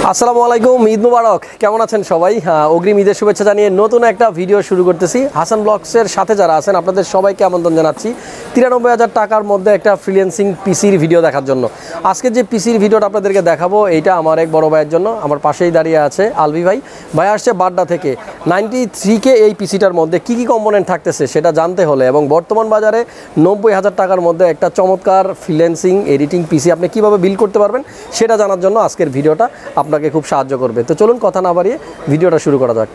আসসালামু আলাইকুম, ঈদ মুবারক। কেমন আছেন সবাই? অগ্রিম ঈদের শুভেচ্ছা জানিয়ে নতুন একটা ভিডিও শুরু করতেছি। হাসান ব্লগসের সাথে যারা আছেন আপনাদের সবাইকে আমন্ত্রণ জানাচ্ছি 93,000 টাকার মধ্যে একটা ফ্রিল্যান্সিং পিসির ভিডিও দেখার জন্য। আজকে যে পিসির ভিডিওটা আপনাদেরকে দেখাবো এইটা আমার এক বড় ভাইয়ের জন্য। আমার পাশেই দাঁড়িয়ে আছে আলভি ভাই। ভাই আসছে বাড্ডা থেকে। 93K এই পিসিটার মধ্যে কী কী কম্পোনেন্ট থাকতেছে সেটা জানতে হলে এবং বর্তমান বাজারে 90,000 টাকার মধ্যে একটা চমৎকার ফ্রিল্যান্সিং এডিটিং পিসি আপনি কীভাবে বিল করতে পারবেন সেটা জানার জন্য আজকের ভিডিওটা আপনাকে খুব সাহায্য করবে। তো চলুন কথা না বাড়িয়ে ভিডিওটা শুরু করা যাক।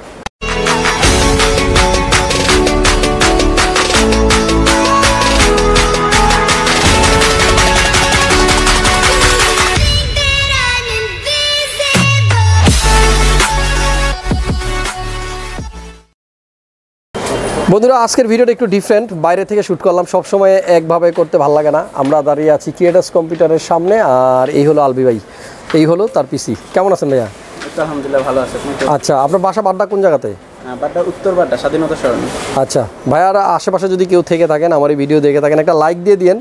বন্ধুরা, আজকের ভিডিওটা একটু ডিফারেন্ট, বাইরে থেকে শ্যুট করলাম। সবসময় একভাবে করতে ভালো লাগে না। আমরা দাঁড়িয়ে আছি ক্রিয়েটাস কম্পিউটারের সামনে, আর এই হলো আলবি ভাই, এই হলো তার পিসি। কেমন আছেন ভাইয়া? আলহামদুলিল্লাহ ভালো আছে। আচ্ছা, আপনার বাসা বাড্ডা কোন জায়গাতে? বাড্ডা উত্তর বাড্ডা, স্বাধীনতা সরণি। আচ্ছা ভাইয়ারা, আশেপাশে যদি কেউ থেকে থাকেন, আমার এই ভিডিও দেখে থাকেন, একটা লাইক দিয়ে দিয়েন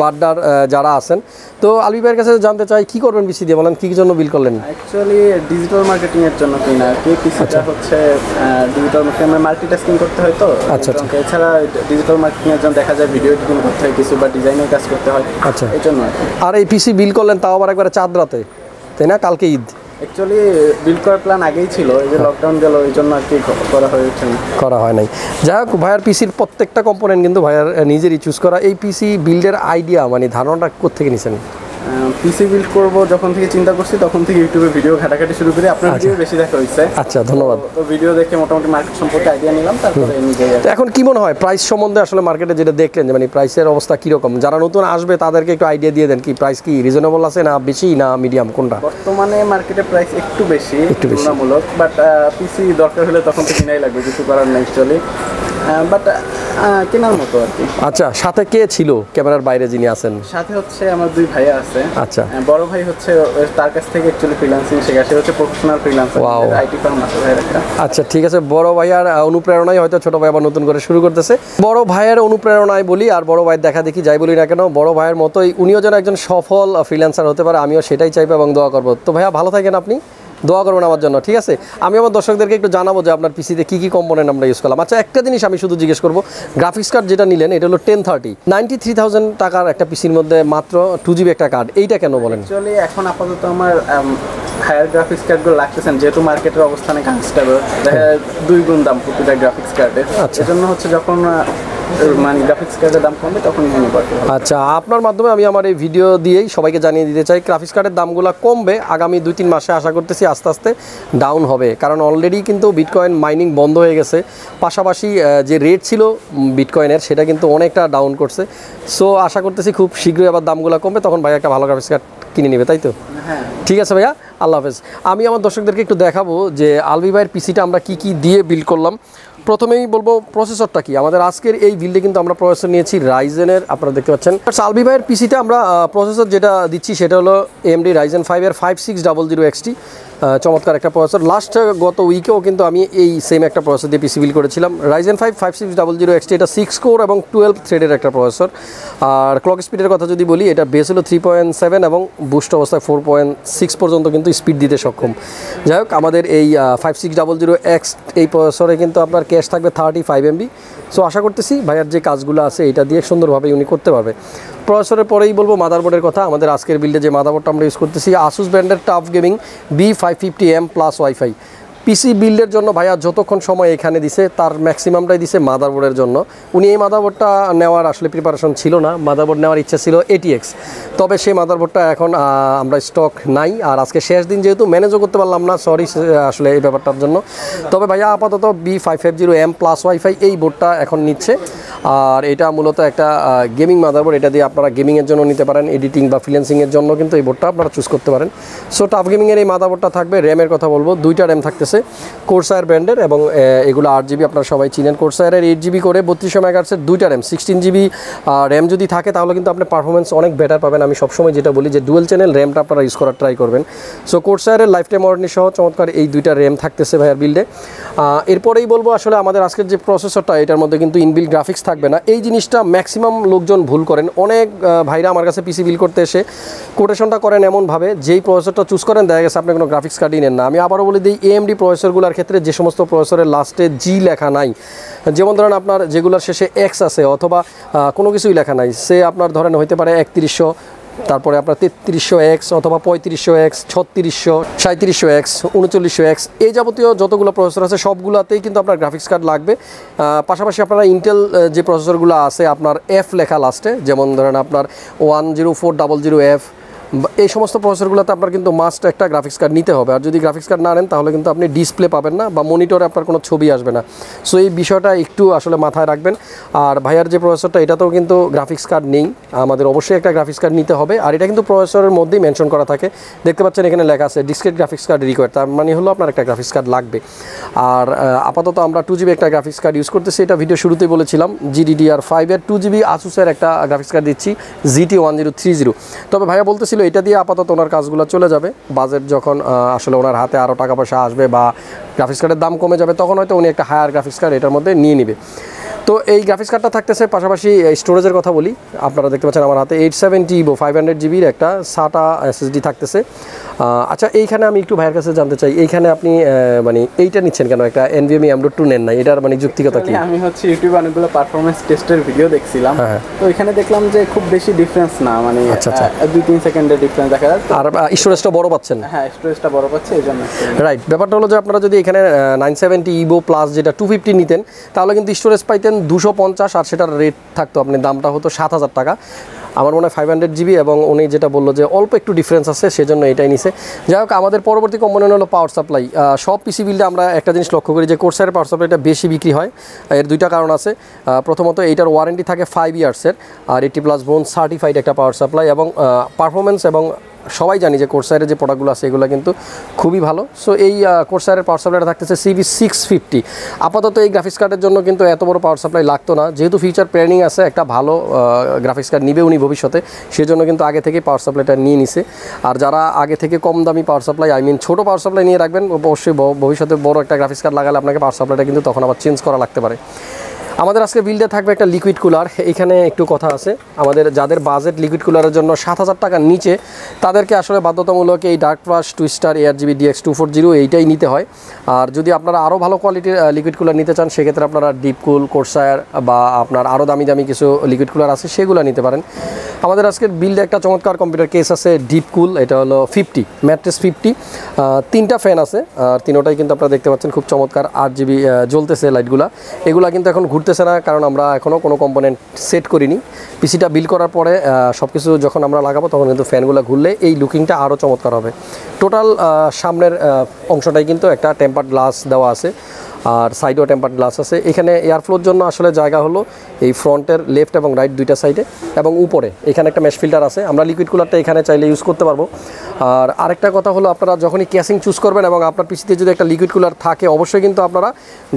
বাড্ডার যারা আছেন। তো আলবি ভাইয়ের কাছে জানতে চাই কী করবেন পিসি দিয়ে, বলেন কী জন্য বিল করলেন? অ্যাকচুয়ালি ডিজিটাল মার্কেটিং এর জন্য কিনা কি পিসিটা হচ্ছে ডিজিটাল মার্কেটিং, মাল্টিটাস্কিং করতে হয় তো। আচ্ছা, এছাড়া ডিজিটাল মার্কেটিং এর জন্য দেখা যায় ভিডিও এডিটিং করতে হয় কিছু, বা ডিজাইনের কাজ করতে হয়। আচ্ছা, এই জন্য। আর এই পিসি বিল করলেন তাও আবার একবারে চাঁদ রাতে, তাই না? কালকে ঈদ। অ্যাকচুয়ালি বিল করার প্ল্যান আগেই ছিল, এই যে লকডাউন গেল এই জন্য আর কি করা হয় নাই। যাই হোক, ভাইয়ার পিসির প্রত্যেকটা কম্পোনেন্ট কিন্তু ভাইয়ার নিজেরই চুজ করা। এই পিসি বিল্ডের আইডিয়া মানে ধারণাটা কোত্থেকে নিছেন? পিসি বিল্ড করব যখন থেকে চিন্তা করছি তখন থেকে ইউটিউবে ভিডিও ঘাটাঘাটি শুরু করি। আপনার ভিডিও বেশি দেখা হয়েছে। আচ্ছা, ধন্যবাদ। তো ভিডিও দেখে মোটামুটি মার্কেট সম্পর্কে আইডিয়া নিলাম, তারপরে নিজেই। এখন কি মনে হয় প্রাইস সম্বন্ধে? আসলে মার্কেটে যেটা দেখলেন যে মানে প্রাইসের অবস্থা কীরকম? যারা নতুন আসবে তাদেরকে একটু আইডিয়া দিয়ে দেন, কি প্রাইস কি রিজনেবল আছে না বেশি না মিডিয়াম, কোনটা? বর্তমানে মার্কেটে প্রাইস একটু বেশি, তুলনামূলক, বাট পিসি দরকার হলে তখন তো কিনাই লাগবে, কিছু করার নেই অ্যাকচুয়ালি, বাট কেনার মতো আর কি। আচ্ছা, সাথে কে ছিল ক্যামেরার বাইরে যিনি আছেন? সাথে হচ্ছে আমার দুই ভাইয়া আছে। আচ্ছা, বড় ভাই হচ্ছে তার কাছ থেকে অ্যাকচুয়ালি ফ্রিল্যান্সিং শেখা, সে হচ্ছে প্রফেশনাল ফ্রিল্যান্সার, আইটি ফার্ম আছে ভাইয়ের একটা। আচ্ছা ঠিক আছে, বড় ভাইয়ার অনুপ্রেরণায় হয়তো ছোট ভাই আবার নতুন করে শুরু করতেছে। বড় ভাইয়ের অনুপ্রেরণায় বলি আর বড় ভাইয়ের দেখা দেখি যাই বলি না কেন, বড় ভাইয়ের মতোই উনিও যেন একজন সফল ফ্রিল্যান্সার হতে পারে, আমিও সেটাই চাইবো এবং দোয়া করবো। তো ভাইয়া ভালো থাকেন, আপনি দোয়া করবেন আমার জন্য, ঠিক আছে? আমি আমার দর্শকদেরকে একটু জানাবো যে আপনার পিসিতে কী কী কম্পোনেন্ট আমরা ইউজ করলাম। আচ্ছা, একটা জিনিস আমি শুধু জিজ্ঞেস করবো, গ্রাফিক্স কার্ড যেটা নিলেন এটা হলো 1030, 93,000 টাকার একটা পিসির মধ্যে মাত্র 2GB একটা কার্ড, এইটা কেন বলেন? অ্যাকচুয়ালি এখন আপাতত আমার হায়ার গ্রাফিক্স কার্ডগুলো লাগতেছেন, যেহেতু মার্কেটের অবস্থানে আনস্টেবল, দেখা যায় 2 গুণ দাম প্রতিটা গ্রাফিক্স কার্ডের। আচ্ছা, এজন্য হচ্ছে যখন মানে গ্রাফিক্স কার্ডের দাম কমবে তখন নিয়ে পড়বে। আচ্ছা, আপনার মাধ্যমে আমি আমার এই ভিডিও দিয়েই সবাইকে জানিয়ে দিতে চাই, গ্রাফিক্স কার্ডের দামগুলো কমবে আগামী 2-3 মাসে, আশা করতেছি আস্তে আস্তে ডাউন হবে, কারণ অলরেডি কিন্তু বিটকয়েন মাইনিং বন্ধ হয়ে গেছে। পাশাপাশি যে রেট ছিল বিটকয়েনের সেটা কিন্তু অনেকটা ডাউন করছে। সো আশা করতেছি খুব শীঘ্রই আবার দামগুলো কমবে, তখন ভাই একটা ভালো গ্রাফিক্স কার্ড কিনে নেবে, তাই তো? হ্যাঁ, ঠিক আছে ভাইয়া, আল্লাহ হাফেজ। আমি আমার দর্শকদেরকে একটু দেখাবো যে আলবি ভাইয়ের পিসিটা আমরা কি কি দিয়ে বিল্ড করলাম। প্রথমেই বলবো প্রসেসরটা কি। আমাদের আজকের এই বিল্ডে কিন্তু আমরা প্রসেসর নিয়েছি রাইজেনের, আপনারা দেখতে পাচ্ছেন। আলবি ভাইয়ের পিসিটা আমরা প্রসেসর যেটা দিচ্ছি সেটা হলো AMD Ryzen5 এর 5600XT, চমৎকার একটা প্রসেসর। লাস্ট গত উইকেও কিন্তু আমি এই সেম একটা প্রসেসর দিয়ে পিসি বিল্ড করেছিলাম, Ryzen5 5600XT। এটা 6 কোর এবং 12 থ্রেডের একটা প্রসেসর। আর ক্লক স্পিডের কথা যদি বলি, এটা বেস হলো 3.7 এবং বুস্ট অবস্থায় 4.6 পর্যন্ত কিন্তু স্পিড দিতে সক্ষম। যাই হোক, আমাদের এই 5600X এই প্রসেসরে কিন্তু আপনার ক্যাশ থাকবে 35 MB। সো আশা করতেছি ভাইয়ার যে কাজগুলো আছে এটা দিয়ে সুন্দরভাবে উনি করতে পারবে। প্রসেসরের পরেই বলবো মাদারবোর্ডের কথা। আমাদের আজকের বিল্ডে যে মাদারবোর্ডটা আমরা ইউজ করতেছি আসুস ব্র্যান্ডের TUF gaming B550M plus wifi. PC বিল্ডের জন্য ভাইয়া যতক্ষণ সময় এখানে দিছে তার ম্যাক্সিমামটাই দিছে মাদারবোর্ডের জন্য। উনি এই মাদারবোর্ডটা নেওয়ার আসলে প্রিপারেশন ছিল না, মাদারবোর্ড নেওয়ার ইচ্ছা ছিল ATX, তবে সেই মাদারবোর্ডটা এখন আমরা স্টক নাই। আর আজকে শেষ দিন যেহেতু ম্যানেজও করতে পারলাম না, সরি আসলে এই ব্যাপারটার জন্য। তবে ভাইয়া আপাতত B550M প্লাস ওয়াইফাই এই বোর্ডটা এখন নিচ্ছে। আর এটা মূলত একটা গেমিং মাদারবোর্ড, এটা দিয়ে আপনারা গেমিংয়ের জন্য নিতে পারেন, এডিটিং বা ফ্রিল্যান্সিংয়ের জন্য কিন্তু এই বোর্ডটা আপনারা চুজ করতে পারেন। সো টাফ গেমিংয়ের এই মাদারবোর্ডটা থাকবে। র্যামের কথা বলবো, 2টা র্যাম থাকতেছে কোরসায়ার ব্র্যান্ডের, এবং এগুলো 8GB, আপনারা সবাই চিনেন। কোরসায়ারের 8GB করে 3200 মেগাহার্টজের 2টা র্যাম, 16GB র্যাম যদি থাকে তাহলে কিন্তু আপনি পারফরমেন্স অনেক বেটার পাবেন। আমি সবসময় যেটা বলি যে ডুয়েল চ্যানেল র্যামটা আপনারা ইউজ করার ট্রাই করবেন। সো কোরসায়ারের লাইফ টাইম ওয়ারেন্টি সহ চমৎকার এই 2টা র্যাম থাকতেছে ভাইয়ার বিল্ডে। এরপরেই বলবো আসলে আমাদের আজকের যে প্রসেসরটা এটার মধ্যে কিন্তু ইনবিল্ট গ্রাফিক্স থাকবে না, এই জিনিসটা ম্যাক্সিমাম লোকজন ভুল করেন। অনেক ভাইরা আমার কাছে পিসি বিল করতে এসে কোটেশনটা করেন এমনভাবে যেই প্রসেসরটা চুজ করেন দেখা গেছে আপনি কোনো গ্রাফিক্স কার্ডই নেন না। আমি আবারও বলে দিই, AMD প্রসেসরগুলোর ক্ষেত্রে যে সমস্ত প্রসেসরের লাস্টে জি লেখা নাই, যেমন ধরেন আপনার যেগুলোর শেষে এক্স আছে অথবা কোনো কিছুই লেখা নাই, সে আপনার ধরেন হইতে পারে 3100, তারপরে আপনার 3300X অথবা 3500X, 3600, 3700X, 3900X, এই যাবতীয় যতগুলো প্রসেসর আছে সবগুলোতেই কিন্তু আপনার গ্রাফিক্স কার্ড লাগবে। পাশাপাশি আপনারা ইন্টেল যে প্রসেসরগুলো আছে আপনার F লেখা লাস্টে, যেমন ধরেন আপনার 10400F, এই সমস্ত প্রসেসরগুলোতে আপনার কিন্তু মাস্ট একটা গ্রাফিক্স কার্ড নিতে হবে। আর যদি গ্রাফিক্স কার্ড না নেন তাহলে কিন্তু আপনি ডিসপ্লে পাবেন না বা মনিটরে আপনার কোনো ছবি আসবে না। সো এই বিষয়টা একটু আসলে মাথায় রাখবেন। আর ভাইয়ার যে প্রসেসরটা এটাতেও কিন্তু গ্রাফিক্স কার্ড নেই, আমাদের অবশ্যই একটা গ্রাফিক্স কার্ড নিতে হবে। আর এটা কিন্তু প্রসেসরের মধ্যেই মেনশন করা থাকে, দেখতে পাচ্ছেন এখানে লেখা আছে ডিসক্রিট গ্রাফিক্স কার্ড রিকোয়ার্ড, তার মানে হলো আপনার একটা গ্রাফিক্স কার্ড লাগবে। আর আপাতত আমরা 2GB একটা গ্রাফিক্স কার্ড ইউজ করতেছি, এটা ভিডিও শুরুতেই বলেছিলাম, GDDR5 এর 2GB আসুসের একটা গ্রাফিক্স কার্ড দিচ্ছি GT1030। তবে ভাইয়া বলতেছিল এটা দিয়ে আপাতত ওনার কাজগুলো চলে যাবে, বাজেট যখন আসলে ওনার হাতে আরও টাকা পয়সা আসবে বা গ্রাফিক্স কার্ডের দাম কমে যাবে তখন হয়তো উনি একটা হায়ার গ্রাফিক্স কার্ড এটার মধ্যে নিয়ে নেবে। তো এই গ্রাফিক্স কার্ডটা থাকতেছে। পাশাপাশি স্টোরেজের কথা বলি, আপনারা দেখতে পাচ্ছেন আমার হাতে 870 EVO 500GB একটা SATA SSD থাকতেছে। আচ্ছা, এইখানে আমি একটু ভাইয়ের কাছে জানতে চাই, এইখানে আপনি মানে এইটা নিচ্ছেন কেন, একটা NVMe M.2 নেন না, এটার মানে যুক্তিকতা কি? আমি হচ্ছে ইউটিউবে অনেকগুলো পারফরমেন্স টেস্টের ভিডিও দেখছিলাম, তো এখানে দেখলাম যে খুব বেশি ডিফারেন্স না, মানে 2-3 সেকেন্ডের ডিফারেন্স দেখা যাচ্ছে। আর স্টোরেজটা বড় পাচ্ছেন? হ্যাঁ, স্টোরেজটা বড় পাচ্ছে এই জন্য। রাইট, ব্যাপারটা হলো যে আপনারা যদি এখানে 970 EVO প্লাস যেটা 250 নিতেন তাহলে কিন্তু স্টোরেজ পাইতেন 250, আর সেটার রেট থাকতো আপনি দামটা হতো 7000 টাকা। আমার মনে হয় 500GB, এবং উনি যেটা বললো যে অল্প একটু ডিফারেন্স আছে সেজন্য এটাই নিছে। যাই হোক, আমাদের পরবর্তী কম্পোনেন্ট হলো পাওয়ার সাপ্লাই। সব পিসি বিল্ডে আমরা একটা জিনিস লক্ষ্য করি যে কোর্সারের পাওয়ার সাপ্লাইটা বেশি বিক্রি হয়। এর দুইটা কারণ আছে। প্রথমত এইটার ওয়ারেন্টি থাকে 5 ইয়ার্সের, আর 80+ বোন সার্টিফাইড একটা পাওয়ার সাপ্লাই, এবং পারফরমেন্স এবং সবাই জানি যে কোর্সারের যে প্রোডাক্টগুলো আছে এগুলো কিন্তু খুবই ভালো। সো এই কোর্সারের পাওয়ার সাপ্লাইটা থাকতেছে CV650। আপাতত এই গ্রাফিক্স কার্ডের জন্য কিন্তু এত বড় পাওয়ার সাপ্লাই লাগতো না, যেহেতু ফিউচার প্ল্যানিং আছে একটা ভালো গ্রাফিক্স কার্ড নিবে উনি ভবিষ্যতে, সেজন্য কিন্তু আগে থেকেই পাওয়ার সাপ্লাইটা নিয়ে নিছে। আর যারা আগে থেকে কম দামি পাওয়ার সাপ্লাই, ছোটো পাওয়ার সাপ্লাই নিয়ে রাখবেন, অবশ্যই ভবিষ্যতে বড় একটা গ্রাফিক্স কার্ড লাগালে আপনাকে পাওয়ার সাপ্লাইটা কিন্তু তখন আবার চেঞ্জ করা লাগতে পারে। আমাদের আজকে বিল্ডে থাকবে একটা লিকুইড কুলার। এখানে একটু কথা আছে, আমাদের যাদের বাজেট লিকুইড কুলারের জন্য 7000 টাকার নিচে তাদেরকে আসলে বাধ্যতামূলক এই dark flush twister ARGB DX240 এইটাই নিতে হয়। আর যদি আপনারা আরও ভালো কোয়ালিটির লিকুইড কুলার নিতে চান সেক্ষেত্রে আপনারা ডিপকুল, কোর্সায়ার বা আপনার আরও দামি দামি কিছু লিকুইড কুলার আছে সেগুলো নিতে পারেন। আমাদের আজকের বিল্ডে একটা চমৎকার কম্পিউটার কেস আছে ডিপকুল, এটা হলো 50 ম্যাট্রেস 50, 3টা ফ্যান আছে, আর তিনোটাই কিন্তু আপনারা দেখতে পাচ্ছেন খুব চমৎকার RGB জ্বলতেছে লাইটগুলা। এগুলা কিন্তু এখন ঘুরতেছে না, কারণ আমরা এখনও কোনো কম্পোনেন্ট সেট করিনি। পিসিটা বিল করার পরে সব কিছু যখন আমরা লাগাবো তখন কিন্তু ফ্যানগুলো ঘুরলে এই লুকিংটা আরও চমৎকার হবে। টোটাল সামনের অংশটাই কিন্তু একটা টেম্পার্ড গ্লাস দেওয়া আছে, আর সাইডেও টেম্পার্ড গ্লাস আছে। এখানে এয়ারফ্লোর জন্য আসলে জায়গা হলো এই ফ্রন্টের লেফট এবং রাইট দুইটা সাইডে, এবং উপরে এখানে একটা মেশ ফিল্টার আছে। আমরা লিকুইড কুলারটা এখানে চাইলে ইউজ করতে পারবো। আর আরেকটা কথা হলো, আপনারা যখনই ক্যাসিং চুজ করবেন এবং আপনার পিসিতে যদি একটা লিকুইড কুলার থাকে অবশ্যই কিন্তু আপনারা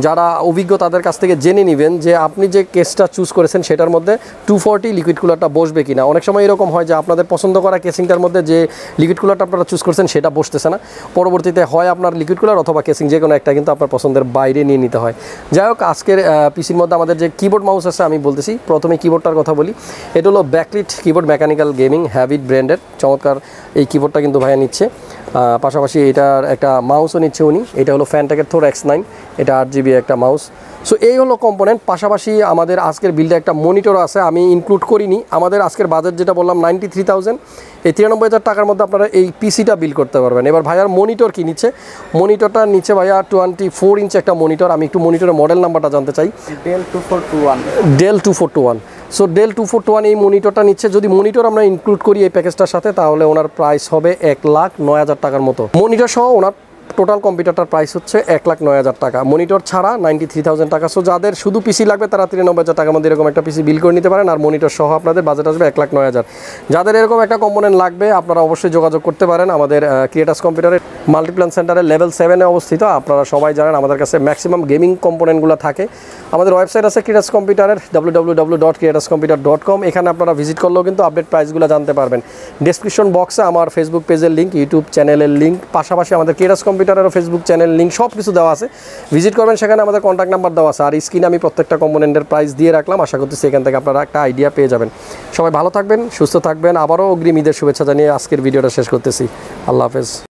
যারা অভিজ্ঞ তাদের কাছ থেকে জেনে নেবেন যে আপনি যে কেসটা চুজ করেছেন সেটার মধ্যে 240 লিকুইড কুলারটা বসবে কিনা। অনেক সময় এরকম হয় যে আপনাদের পছন্দ করা কেসিংটার মধ্যে যে লিকুইড কুলারটা আপনারা চুজ করছেন সেটা বসতেছে না, পরবর্তীতে হয় আপনার লিকুইড কুলার অথবা কেসিং যে কোনো একটা কিন্তু আপনার পছন্দের বাইরে নিয়ে নিতে হয়। যাই হোক, আজকের পিসির মধ্যে আমাদের যে কিবোর্ড মাউস আছে আমি বলতেছি। প্রথমে কিবোর্ডটার কথা বলি, এটা হলো backlit keyboard, mechanical gaming habit ব্র্যান্ডের চমৎকার এই কিবোর্ডটা কিন্তু ভাইয়া নিচ্ছে। পাশাপাশি এটার একটা মাউসও নিচ্ছে উনি, এটা হলো ফ্যানটেকের থোর X9, এটা 8GB একটা মাউস। সো এই হলো কম্পোনেন্ট। পাশাপাশি আমাদের আজকের বিল্ডে একটা মনিটর আছে, আমি ইনক্লুড করিনি। আমাদের আজকের বাজেট যেটা বললাম 93,000, এই 93,000 টাকার মধ্যে আপনারা এই পিসিটা বিল করতে পারবেন। এবার ভাইয়ার মনিটর কি নিচ্ছে, মনিটরটা নিচ্ছে ভাইয়া 24 ইঞ্চ একটা মনিটর। আমি একটু মনিটরের মডেল নাম্বারটা জানতে চাই। ডেল 2421। সো ডেল 2421 এই মনিটরটা নিচ্ছে। যদি মনিটর আমরা ইনক্লুড করি এই প্যাকেজটার সাথে তাহলে ওনার প্রাইস হবে 1,09,000 টাকার মতো। মনিটর সহ ওনার টোটাল কম্পিউটারটার প্রাইস হচ্ছে 1,09,000 টাকা, মনিটর ছাড়া 93,000 টাকা। সো যাদের শুধু পিসি লাগবে তারা 93,000 টাকার মধ্যে এরকম একটা পিসি বিল করে নিতে পারেন, আর মনিটর সহ আপনাদের বাজেট আসবে 1,09,000। যাদের এরকম একটা কম্পোনেন্ট লাগবে আপনারা অবশ্যই যোগাযোগ করতে পারেন আমাদের ক্রিয়েটাস কম্পিউটারের মাল্টিপ্ল্যান সেন্টারের লেভেল 7-এ অবস্থিত। আপনারা সবাই জানেন আমাদের কাছে ম্যাক্সিমাম গেমিং কম্পোনেন্টগুলো থাকে। আমাদের ওয়েবসাইট আছে ক্রিয়েটাস কম্পিউটারের www.creatuscomputer.com। এখানে আপনারা ভিজিট করলেও কিন্তু আপডেট প্রাইসগুলো জানতে পারবেন। ডেসক্রিপশন বক্সে আমার ফেসবুক পেজের লিঙ্ক, ইউটিউব চ্যানেলের লিঙ্ক, পাশাপাশি আমাদের ক্রিয়েটাস কম্পিউটার কম্পিউটারেরও ফেসবুক চ্যানেল লিঙ্ক সব কিছু দেওয়া আছে, ভিজিট করবেন, সেখানে আমাদের কন্ট্যাক্ট নাম্বার দেওয়া আছে। আর স্ক্রিনে আমি প্রত্যেকটা কম্পোনেন্টের প্রাইস দিয়ে রাখলাম, আশা করছি সেখান থেকে আপনারা একটা আইডিয়া পেয়ে যাবেন। সবাই ভালো থাকবেন, সুস্থ থাকবেন, আবারও অগ্রিম ঈদের শুভেচ্ছা জানিয়ে আজকের ভিডিওটা শেষ করতেছি। আল্লাহ হাফেজ।